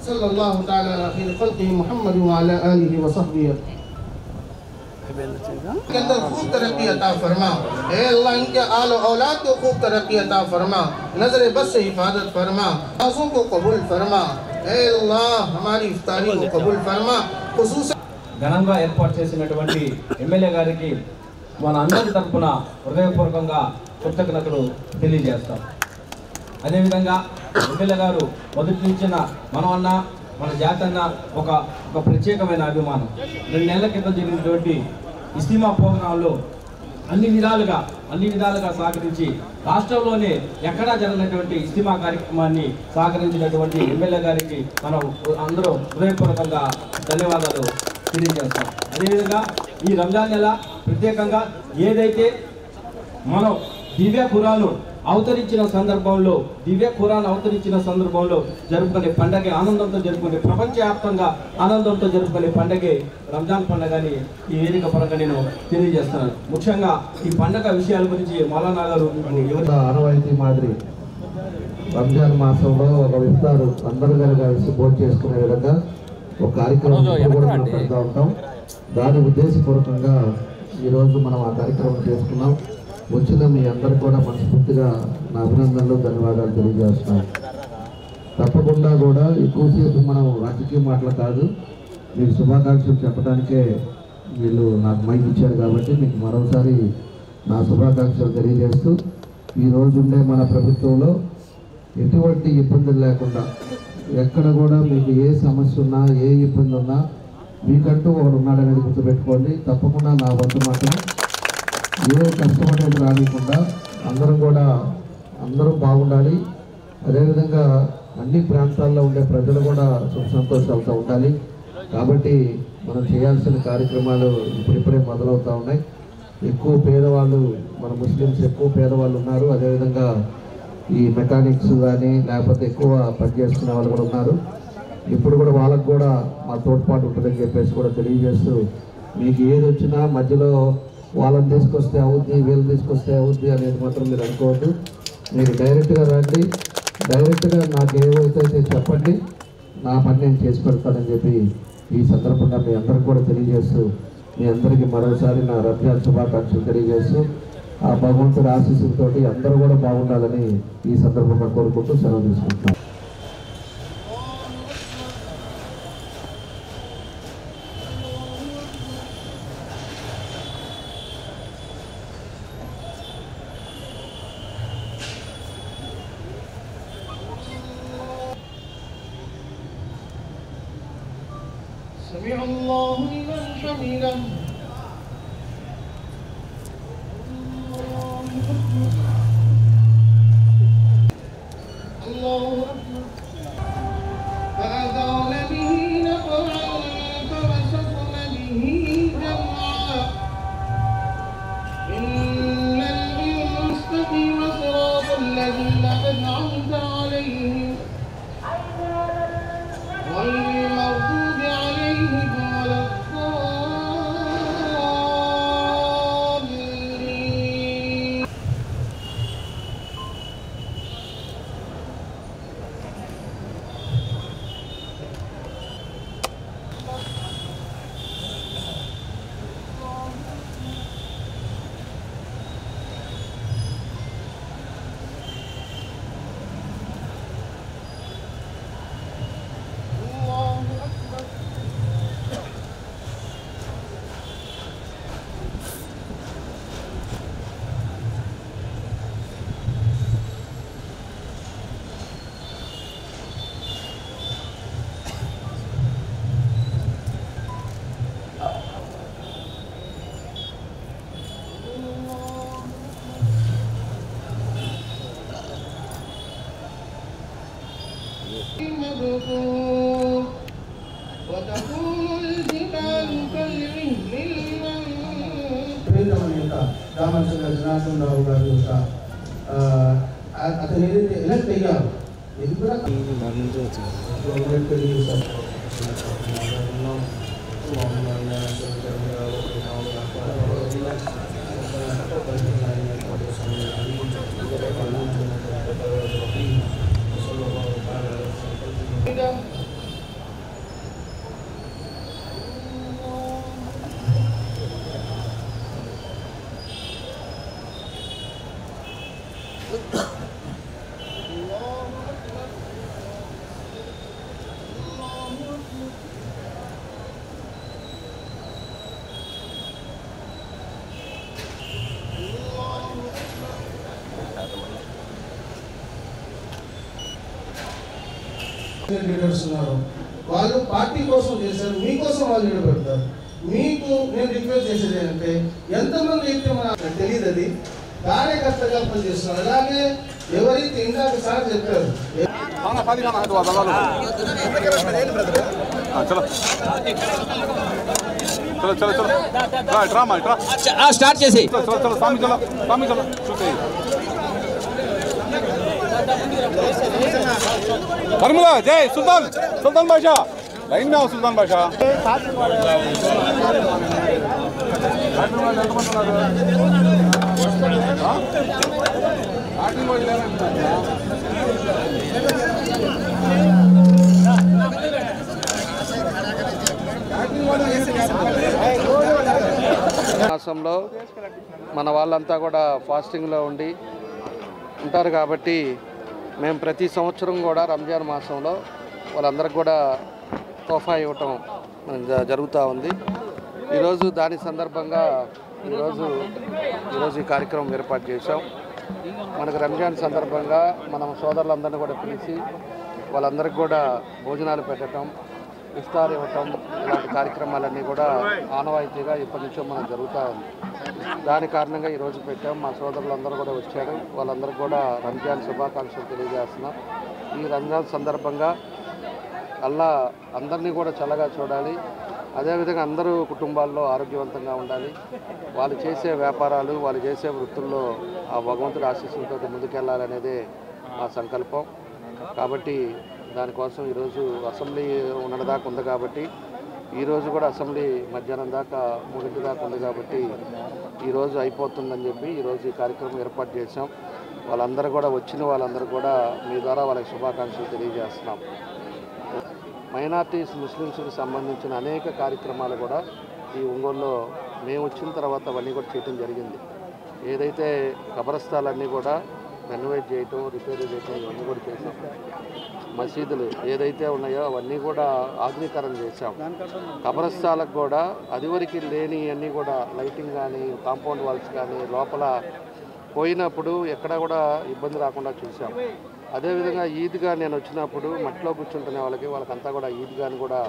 सल्लल्लाहु ताला अलैहि व सल्लम मुहम्मद व अला आलिहि व सहबिहि। के अंदर खूब तरक्की अता फरमा। ए अल्लाह इनके आल औलाद को खूब तरक्की अता फरमा, नजर बस से हिफाजत फरमा, आज़ों को कबूल फरमा। ए अल्लाह हमारी इफ्तारी को कबूल फरमा। खुसूस ఘనంగా ఏర్పాటు చేసినటువంటి ఎమ్మెల్యే గారికి మన అందరి తరఫున హృదయపూర్వకంగా కృతజ్ఞతలు తెలియజేస్తాం. అదేవిధంగా ఎమ్మెల్యే గారు మొదటి నుంచిన మనమన్న మన జాతన్న ఒక ప్రత్యేకమైన అభిమానం. 2 నెలల క్రితం జరిగినటువంటి ఇస్తిమా ప్రోగ్రాంలో అన్ని విధాలుగా సహకరించి రాష్ట్రంలోనే ఎక్కడా జరిగినటువంటి ఇస్తిమా కార్యక్రమాన్ని సహకరించినటువంటి ఎమ్మెల్యే గారికి మనం అందరూ హృదయపూర్వకంగా ధన్యవాదాలు తెలియజేస్తాం. అదేవిధంగా ఈ రంజాన్ నెల ప్రత్యేకంగా ఏదైతే మనం దివ్య ఖురాన్ అవతరించిన సందర్భంలో జరుపుకునే పండగ, ఆనందంతో జరుపుకునే, ప్రపంచవ్యాప్తంగా ఆనందంతో జరుపుకునే పండగే రంజాన్ పండగని ఈ వేదిక పరంగా నేను తెలియజేస్తున్నాను. ముఖ్యంగా ఈ పండగ విషయాల గురించి మౌలానా గారు ఆనవాయితీ మాదిరి రంజాన్ మాసంలో ఒక ఇఫ్తారు అందరూ కలిసి భోజనం చేసుకునే విధంగా ఒక కార్యక్రమం కూడా మనం పెడతా ఉంటాం. దాని ఉద్దేశపూర్వకంగా ఈరోజు మనం ఆ కార్యక్రమం చేసుకున్నాం. వచ్చిన మీ అందరికీ కూడా మనస్ఫూర్తిగా నా అభినందనలు, ధన్యవాదాలు తెలియజేస్తున్నాను. తప్పకుండా కూడా ఎక్కువసేపు మనం రాజకీయ మాటలు కాదు, మీకు శుభాకాంక్షలు చెప్పడానికే వీళ్ళు నాకు మైక్ ఇచ్చారు కాబట్టి మీకు మరోసారి నా శుభాకాంక్షలు తెలియజేస్తూ, ఈరోజు ఉండే మన ప్రభుత్వంలో ఎటువంటి ఇబ్బందులు లేకుండా, ఎక్కడ కూడా మీకు ఏ సమస్య ఉన్నా, ఏ ఇబ్బంది ఉన్నా మీకంటూ ఒకడు ఉన్నాడనేది గుర్తుపెట్టుకోండి. తప్పకుండా నా వంతు మాత్రం ఏ కష్టపడేది రానికుండా అందరూ బాగుండాలి. అదేవిధంగా అన్ని ప్రాంతాల్లో ఉండే ప్రజలు కూడా సుఖ సంతోషాలతో ఉండాలి. కాబట్టి మనం చేయాల్సిన కార్యక్రమాలు ఇప్పుడిప్పుడే మొదలవుతూ ఉన్నాయి. ఎక్కువ పేదవాళ్ళు, మన ముస్లిమ్స్ ఎక్కువ పేదవాళ్ళు ఉన్నారు. అదేవిధంగా ఈ మెకానిక్స్ కానీ లేకపోతే ఎక్కువ పనిచేసుకునే వాళ్ళు కూడా ఉన్నారు. ఇప్పుడు కూడా వాళ్ళకు కూడా మా తోడ్పాటు ఉంటుందని చెప్పేసి కూడా తెలియజేస్తూ, మీకు ఏది వచ్చినా మధ్యలో వాళ్ళని తీసుకొస్తే అవుద్ది, వీళ్ళు తీసుకొస్తే అవుద్ది అనేది మాత్రం మీరు అనుకోవద్దు. మీరు డైరెక్ట్గా రండి, డైరెక్ట్గా నాకు ఏవైతే చెప్పండి, నా పని నేను చేసి పెడతానని చెప్పి ఈ సందర్భంగా మీ అందరికి కూడా తెలియజేస్తూ, మీ అందరికీ మరోసారి నా రంజాన్ శుభాకాంక్షలు తెలియజేస్తూ, ఆ భగవంతుడి ఆశీస్సులతోటి అందరూ కూడా బాగుండాలని ఈ సందర్భంగా కోరుకుంటూ సెలవు తీసుకుంటున్నాను. سمع الله لمن حمده الله أكبر فأذان به نقعا فوسطن به جمعا إن المستقيم صراط الذين أنعمت عليهم غير المغضوب عليهم ولا الضالين. مبثوث وتكون الجبال كالعهن المنفوش. రామచంద్ర జనార్దన్ రావు గారి యొక్క అతను ఏదైతే ఎలక్ట్ అయ్యారు ఇది కూడా లీడర్స్ ఉన్నారు, వాళ్ళు పార్టీ కోసం చేశారు, మీకోసం వాళ్ళు నిలబెడతారు. మీకు నేను రిక్వెస్ట్ చేసేది ఏంటంటే ఎంతమంది అయితే మనకు తెలియదు, అది కార్యకర్తగా పనిచేస్తున్నారు. అలాగే ఎవరైతే ఇందాక సార్ చెప్పారు స్టార్ట్ చేసి కర్మలా జై సుల్తాన్ సుల్తాన్ బాషా లైన్ में సుల్తాన్ బాషా మాసంలో మన వాళ్ళంతా కూడా ఫాస్టింగ్లో ఉండి ఉంటారు కాబట్టి మేము ప్రతి సంవత్సరం కూడా రంజాన్ మాసంలో వాళ్ళందరికీ కూడా తోఫా ఇవ్వటం జరుగుతూ ఉంది. ఈరోజు దాని సందర్భంగా ఈరోజు ఈ కార్యక్రమం ఏర్పాటు చేశాం. మనకు రంజాన్ సందర్భంగా మనం సోదరులందరినీ కూడా పిలిచి వాళ్ళందరికీ కూడా భోజనాలు పెట్టడం, ఇఫ్తార్ ఇవ్వటం, ఇలాంటి కార్యక్రమాలన్నీ కూడా ఆనవాయితీగా ఇప్పటి నుంచో మనం జరుగుతూ ఉంది. దాని కారణంగా ఈరోజు పెట్టాం. మా సోదరులందరూ కూడా వచ్చారు, వాళ్ళందరికీ కూడా రంజాన్ శుభాకాంక్షలు తెలియజేస్తున్నాం. ఈ రంజాన్ సందర్భంగా అల్లా అందరినీ కూడా చల్లగా చూడాలి, అదేవిధంగా అందరూ కుటుంబాల్లో ఆరోగ్యవంతంగా ఉండాలి, వాళ్ళు చేసే వ్యాపారాలు వాళ్ళు చేసే వృత్తుల్లో ఆ భగవంతుడి ఆశీస్సులతో ముందుకెళ్ళాలనేదే మా సంకల్పం. కాబట్టి దానికోసం ఈరోజు అసెంబ్లీ ఉన్నదాకా ఉంది కాబట్టి ఈరోజు కూడా అసెంబ్లీ మధ్యాహ్నం దాకా 3 దాకా ఉంది కాబట్టి ఈరోజు అయిపోతుందని చెప్పి ఈరోజు ఈ కార్యక్రమం ఏర్పాటు చేశాం. వాళ్ళందరూ కూడా వచ్చిన వాళ్ళందరూ కూడా మీ ద్వారా వాళ్ళకి శుభాకాంక్షలు తెలియజేస్తున్నాం. మైనార్టీస్ ముస్లిమ్స్కి సంబంధించిన అనేక కార్యక్రమాలు కూడా ఈ ఒంగోలులో మేము వచ్చిన తర్వాత అవన్నీ కూడా చేయడం జరిగింది. ఏదైతే కబరస్థాలన్నీ కూడా రెనోవేట్ చేయటం, రిపేర్ చేయటం ఇవన్నీ కూడా చేసాం. మసీదులు ఏదైతే ఉన్నాయో అవన్నీ కూడా ఆధునీకరణ చేశాం. కబరస్థాలకు కూడా అదివరకు లేని అన్నీ కూడా లైటింగ్ కానీ, కాంపౌండ్ వాల్స్ కానీ లోపల పోయినప్పుడు ఎక్కడ కూడా ఇబ్బంది రాకుండా చూసాం. అదేవిధంగా ఈద్గా నేను వచ్చినప్పుడు మట్టిలో కూర్చుంటున్న వాళ్ళకంతా కూడా ఈద్గాని కూడా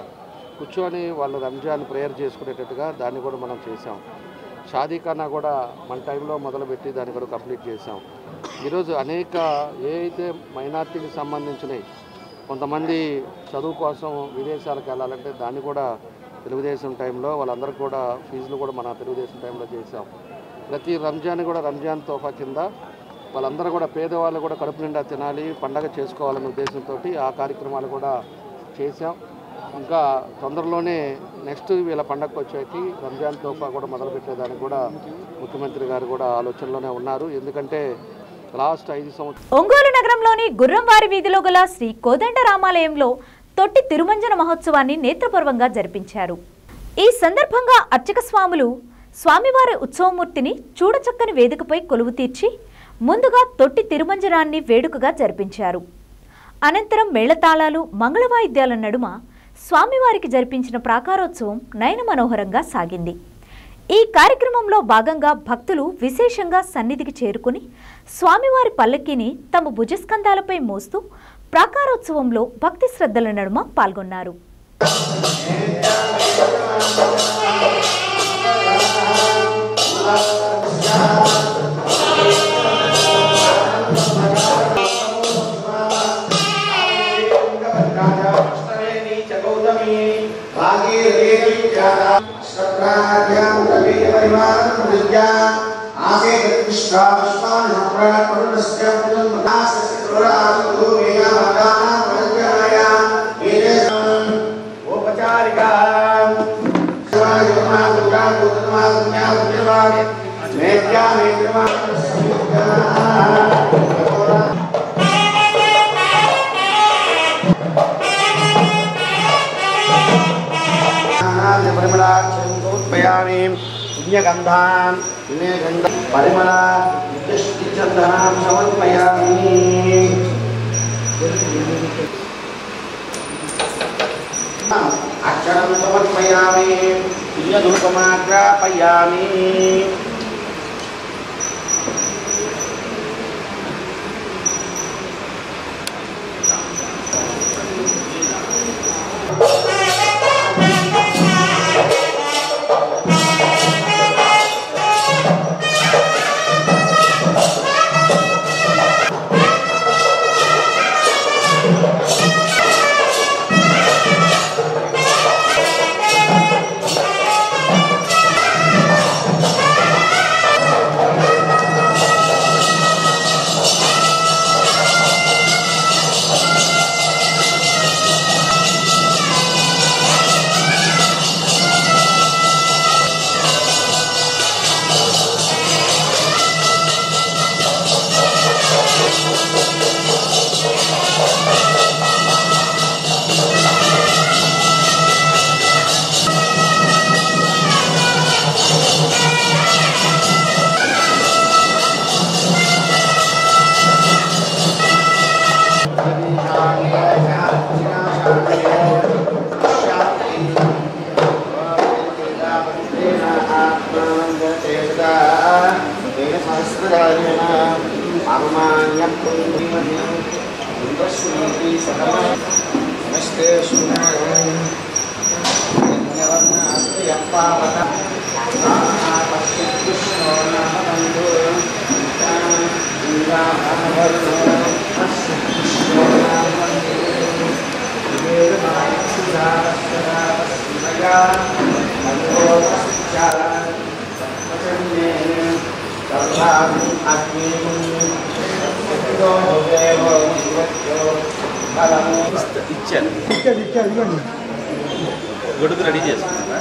కూర్చొని వాళ్ళు రంజాన్ ప్రేయర్ చేసుకునేటట్టుగా దాన్ని కూడా మనం చేసాం. షాదీఖానా కూడా మన టైంలో మొదలుపెట్టి దాన్ని కూడా కంప్లీట్ చేసాం. ఈరోజు అనేక ఏ అయితే మైనార్టీకి సంబంధించినవి కొంతమంది చదువు కోసం విదేశాలకు వెళ్ళాలంటే దాన్ని కూడా తెలుగుదేశం టైంలో వాళ్ళందరికీ కూడా ఫీజులు కూడా మన తెలుగుదేశం టైంలో చేసాం. ప్రతి రంజాన్ కూడా రంజాన్ తోఫా కింద వాళ్ళందరూ కూడా పేదవాళ్ళు కూడా కడుపు నిండా తినాలి, పండగ చేసుకోవాలనే ఉద్దేశంతో ఆ కార్యక్రమాలు కూడా చేసాం. ఇంకా తొందరలోనే నెక్స్ట్ వీళ్ళ పండగకు వచ్చేకి రంజాన్ తోఫా కూడా మొదలుపెట్టేదానికి కూడా ముఖ్యమంత్రి గారు కూడా ఆలోచనలోనే ఉన్నారు. ఎందుకంటే లాస్ట్ 5 సంవత్సరాలు ఒంగోలు నగరంలోని గుర్రంవారి వీధిలో గల శ్రీ కోదండ రామాలయంలో తొట్టి తిరుమంజన మహోత్సవాన్ని నేత్రపూర్వంగా జరిపించారు. ఈ సందర్భంగా అర్చక స్వాములు స్వామివారి ఉత్సవమూర్తిని చూడచక్కని వేదికపై కొలువు తీర్చి ముందుగా తొట్టి తిరుమంజనాన్ని వేడుకగా జరిపించారు. అనంతరం మేళతాళాలు, మంగళవాయిద్యాల నడుమ స్వామివారికి జరిపించిన ప్రాకారోత్సవం నయన మనోహరంగా సాగింది. ఈ కార్యక్రమంలో భాగంగా భక్తులు విశేషంగా సన్నిధికి చేరుకుని స్వామివారి పల్లకీని తమ భుజస్కంధాలపై మోస్తూ ప్రాకారోత్సవంలో భక్తి శ్రద్ధల నడుమ పాల్గొన్నారు. అక్షరం సమర్పయామి ధూపమాగ్రాపయామి. नमस्ते सुनाय यज्ञवर्णास्तु यप्पावत कृष्णो नाम बन्धु इंद्राभरणो कृष्णो नाम बन्धु वेदमानसिदारस्वरावस्मया मनोरस्चारण वचन्येन सर्वाभि आत्मीयं सत्यो देवो जीवत्यो బలము ఇచ్చారు గొడుగు రెడీ చేసుకున్నారా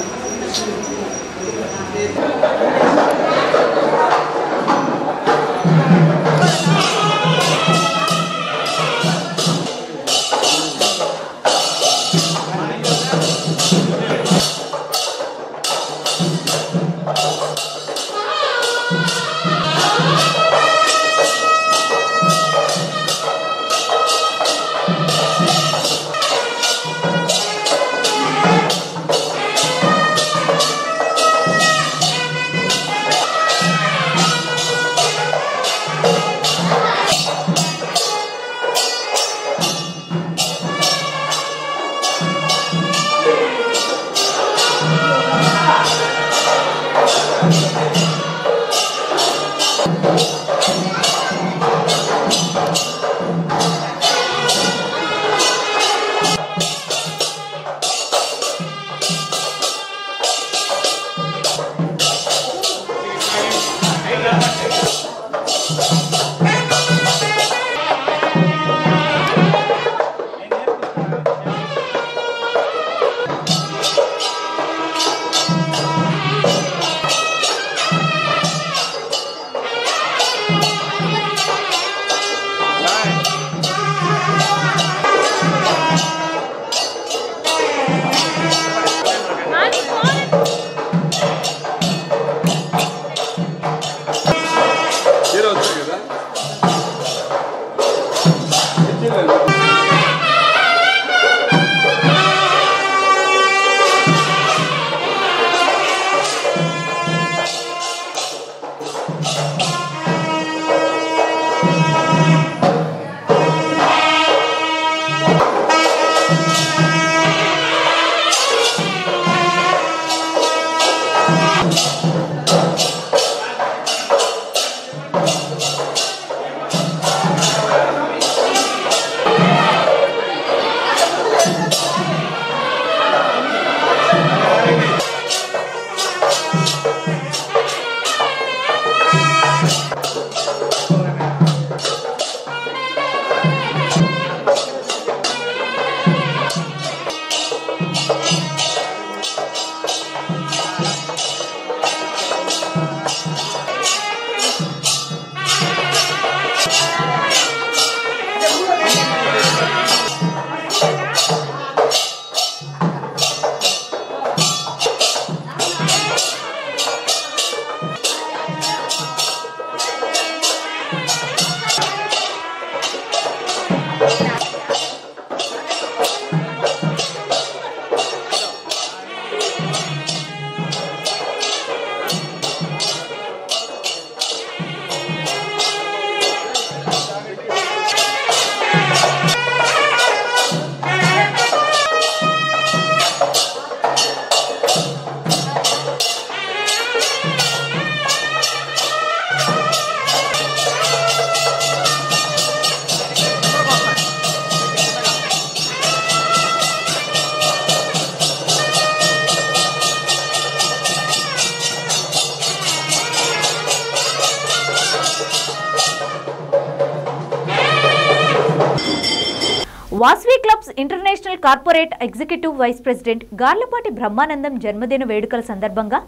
Vasavi clubs international corporate executive vice president Garlapati Brahmanandam జన్మదిన వేడుకల సందర్భంగా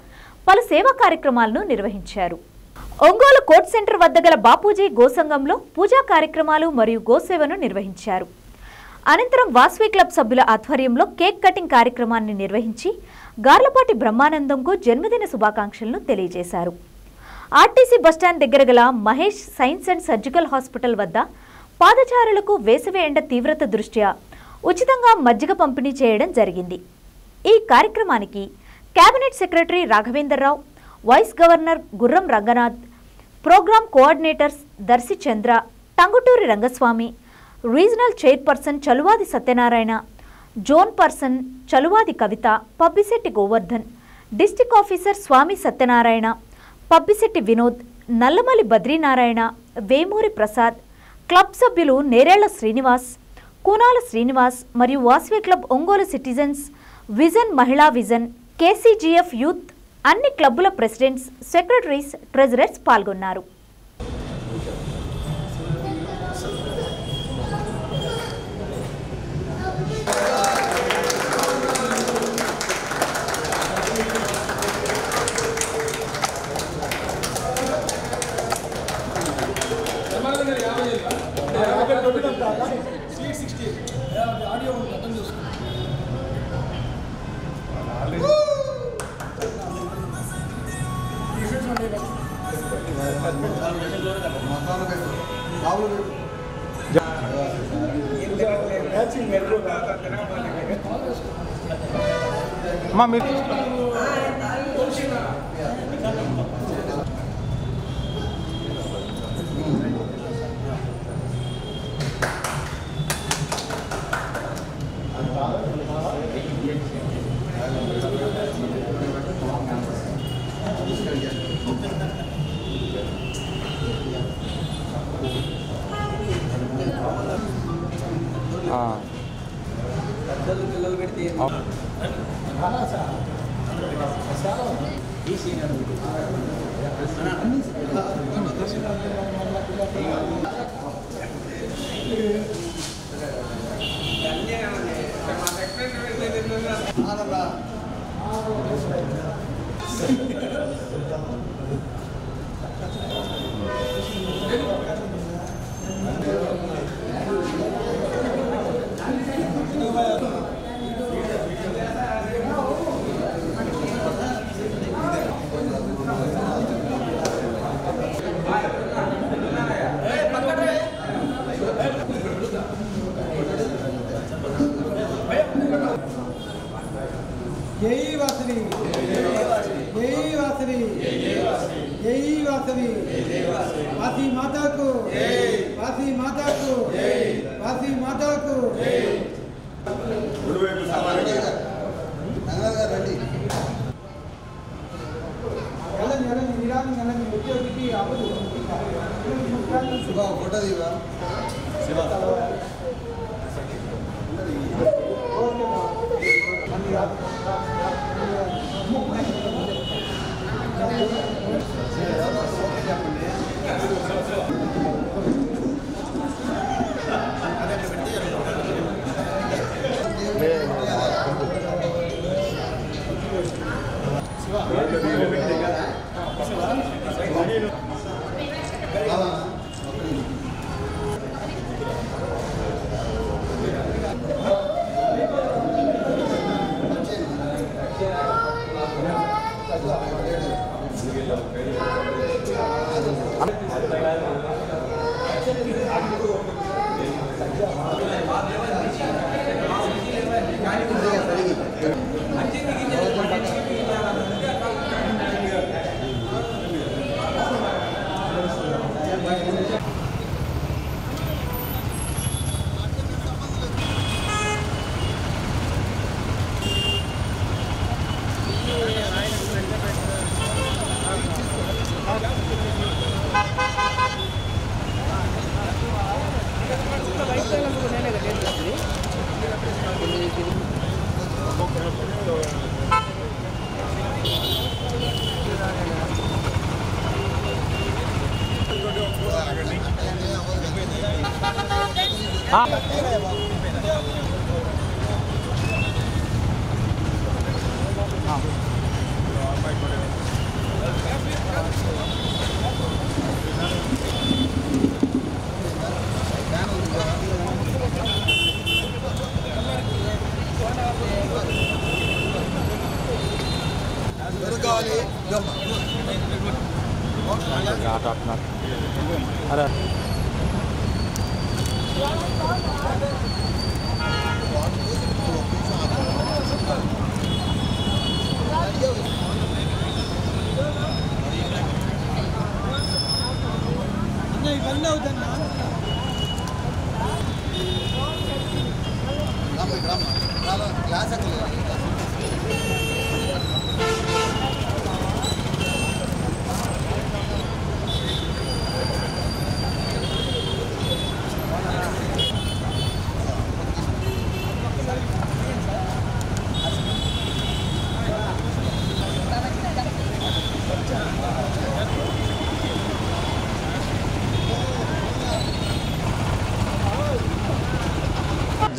పలు సేవా కార్యక్రమాలను నిర్వహించారు. ఒంగోలు కోర్ట్ సెంటర్ వద్ద గల బాపూజీ గోసంఘంలో పూజా కార్యక్రమాలు మరియు గోసేవను నిర్వహించారు. అనంతరం వాస్వి క్లబ్ సభ్యుల ఆధ్వర్యంలో కేక్ కటింగ్ కార్యక్రమాన్ని నిర్వహించి గార్లపాటి బ్రహ్మానందంకు జన్మదిన శుభాకాంక్షలను తెలియజేశారు. ఆర్టీసీ బస్టాండ్ దగ్గర గల Mahesh science and surgical hospital వద్ద పాదచారులకు వేసవి ఎండ తీవ్రత దృష్ట్యా ఉచితంగా మజ్జిగ పంపిణీ చేయడం జరిగింది. ఈ కార్యక్రమానికి cabinet secretary Raghavendrarao, vice governor Gurram Ranganath, programme coordinators Darshi Chandra, Tanguturi Rangaswamy, regional chairperson Chaluvadi Satyanarayana, zone person Chaluvadi Kavitha, Pabbisetti Govardhan, district officer Swamy Satyanarayana, Pabbisetti Vinod, Nallamali Badrinarayana, Vemuri Prasad, club సభ్యులు నేరేళ్ల శ్రీనివాస్, కూనాల శ్రీనివాస్ మరియు Vasavi club Ongole citizens, vision Mahila vision, KCGF youth, అన్ని క్లబ్బుల ప్రెసిడెంట్స్, సెక్రటరీస్, ట్రెజరర్స్ పాల్గొన్నారు.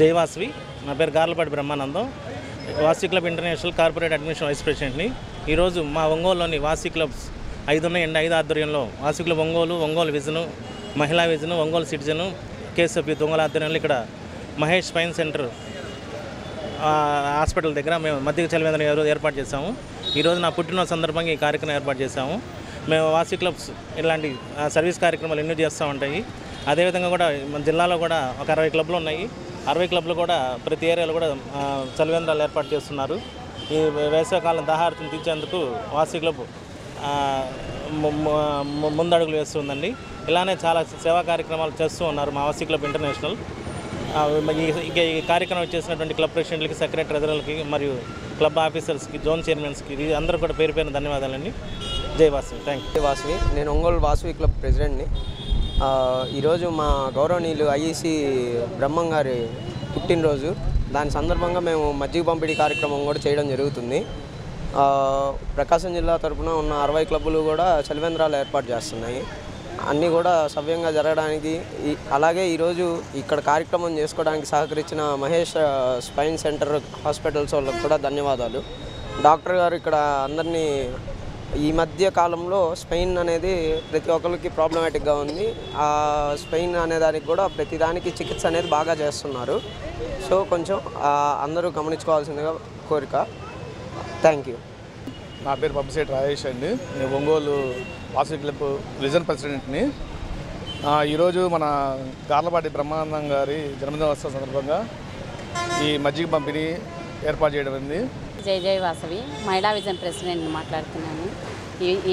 జయవాసవి. నా పేరు Garlapati Brahmanandam, Vasavi club international corporate administration vice ప్రెసిడెంట్ని. ఈరోజు మా ఒంగోలులోని వాసవి క్లబ్స్ 5 ఉన్నాయండి. 5 ఆధ్వర్యంలో వాసవి క్లబ్ ఒంగోలు విజను, మహిళా విజను, ఒంగోలు సిటిజను, కేఎస్ఎఫ్ దొంగల ఆధ్వర్యంలో ఇక్కడ మహేష్ స్పైన్ సెంటర్ హాస్పిటల్ దగ్గర మేము మధ్య చలివేంద్ర ఏర్పాటు చేశాము. ఈరోజు నా పుట్టినరోజు సందర్భంగా ఈ కార్యక్రమం ఏర్పాటు చేశాము. మేము వాసవి క్లబ్స్ ఇలాంటి సర్వీస్ కార్యక్రమాలు ఎన్నో చేస్తూ ఉంటాయి. అదేవిధంగా కూడా మన జిల్లాలో కూడా ఒక 60 క్లబ్లు ఉన్నాయి. 60 క్లబ్లు కూడా ప్రతి ఏరియాలో కూడా చలివేంద్రాలు ఏర్పాటు చేస్తున్నారు. ఈ వేసవికాలం దాహార్తిని తీర్చేందుకు వాసవి క్లబ్ ముందడుగులు వేస్తుందండి. ఇలానే చాలా సేవా కార్యక్రమాలు చేస్తూ ఉన్నారు మా వాసవి క్లబ్ ఇంటర్నేషనల్. ఈ కార్యక్రమం చేసినటువంటి క్లబ్ ప్రెసిడెంట్లకి, సెక్రటరీ ట్రెజరర్లకి మరియు క్లబ్ ఆఫీసర్స్కి, జోన్ చైర్మన్స్కి అందరూ కూడా పేరు పేరున ధన్యవాదాలండి. జై వాసవి. Thank you. వాసవి, నేను ఒంగోలు వాసవి క్లబ్ ప్రెసిడెంట్ని. ఈరోజు మా గౌరవనీయులు ఐఈసీ బ్రహ్మం గారి పుట్టినరోజు. దాని సందర్భంగా మేము మజ్జిగ పంపిణీ కార్యక్రమం కూడా చేయడం జరుగుతుంది. ప్రకాశం జిల్లా తరఫున ఉన్న 60 క్లబ్బులు కూడా చలివేంద్రాలు ఏర్పాటు చేస్తున్నాయి. అన్నీ కూడా సవ్యంగా జరగడానికి, అలాగే ఈరోజు ఇక్కడ కార్యక్రమం చేసుకోవడానికి సహకరించిన మహేష్ స్పైన్ సెంటర్ హాస్పిటల్స్ వాళ్ళకి కూడా ధన్యవాదాలు. డాక్టర్ గారు ఇక్కడ అందరినీ ఈ మధ్య కాలంలో స్పెయిన్ అనేది ప్రతి ఒక్కరికి ప్రాబ్లమాటిక్గా ఉంది. ఆ స్పెయిన్ అనే దానికి కూడా ప్రతిదానికి చికిత్స అనేది బాగా చేస్తున్నారు. సో కొంచెం అందరూ గమనించుకోవాల్సిందిగా కోరిక. Thank you. నా పేరు పబ్బిశెట్టి రాజేష్ అండి. నేను ఒంగోలు వాసవి క్లబ్ రీజన్ ప్రెసిడెంట్ని. ఈరోజు మన గార్లపాటి బ్రహ్మానందం గారి జన్మదినోత్సవం సందర్భంగా ఈ మజ్జిగ పంపిణీ ఏర్పాటు చేయడం ఉంది. జై వాసవి, మహిళా విజన్ ప్రెసిడెంట్ని మాట్లాడుతున్నాను.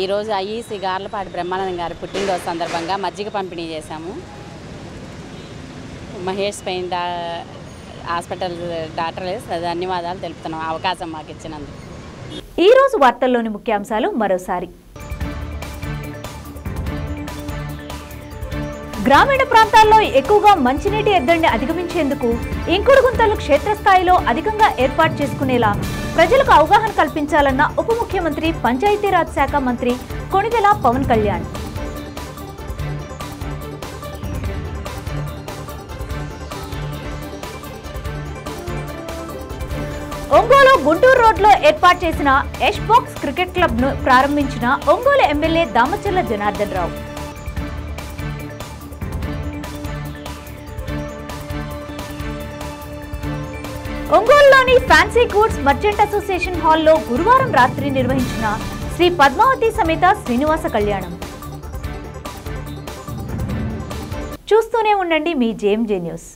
ఈరోజు ఐఈసీ గార్లపాటి బ్రహ్మానందం గారి పుట్టినరోజు సందర్భంగా మజ్జిగ పంపిణీ చేశాము. మహేష్ స్పెయిన్ హాస్పిటల్ డాక్టర్స్ ధన్యవాదాలు తెలుపుతున్నాం అవకాశం మాకు ఇచ్చినందుకు. ఈరోజు వార్తల్లోని ముఖ్యాంశాలు మరోసారి. గ్రామీణ ప్రాంతాల్లో ఎక్కువగా మంచినీటి ఎద్దడిని అధిగమించేందుకు ఇంకుడు గుంతలు క్షేత్రస్థాయిలో అధికంగా ఏర్పాటు చేసుకునేలా ప్రజలకు అవగాహన కల్పించాలన్న ఉప ముఖ్యమంత్రి పంచాయతీరాజ్ శాఖ మంత్రి కొణిదెల పవన్ కళ్యాణ్. ఒంగోలు గుంటూరు రోడ్లో ఏర్పాటు చేసిన యష్ బాక్స్ క్రికెట్ క్లబ్ ను ప్రారంభించిన ఒంగోలు ఎమ్మెల్యే దామచర్ల జనార్దన్ రావు. ఒంగోలులోని ఫ్యాన్సీ గూడ్స్ మర్చెంట్ అసోసియేషన్ హాల్లో గురువారం రాత్రి నిర్వహించిన శ్రీ పద్మావతి సమేత శ్రీనివాస కళ్యాణం. చూస్తూనే ఉండండి మీ జేఎంజే న్యూస్.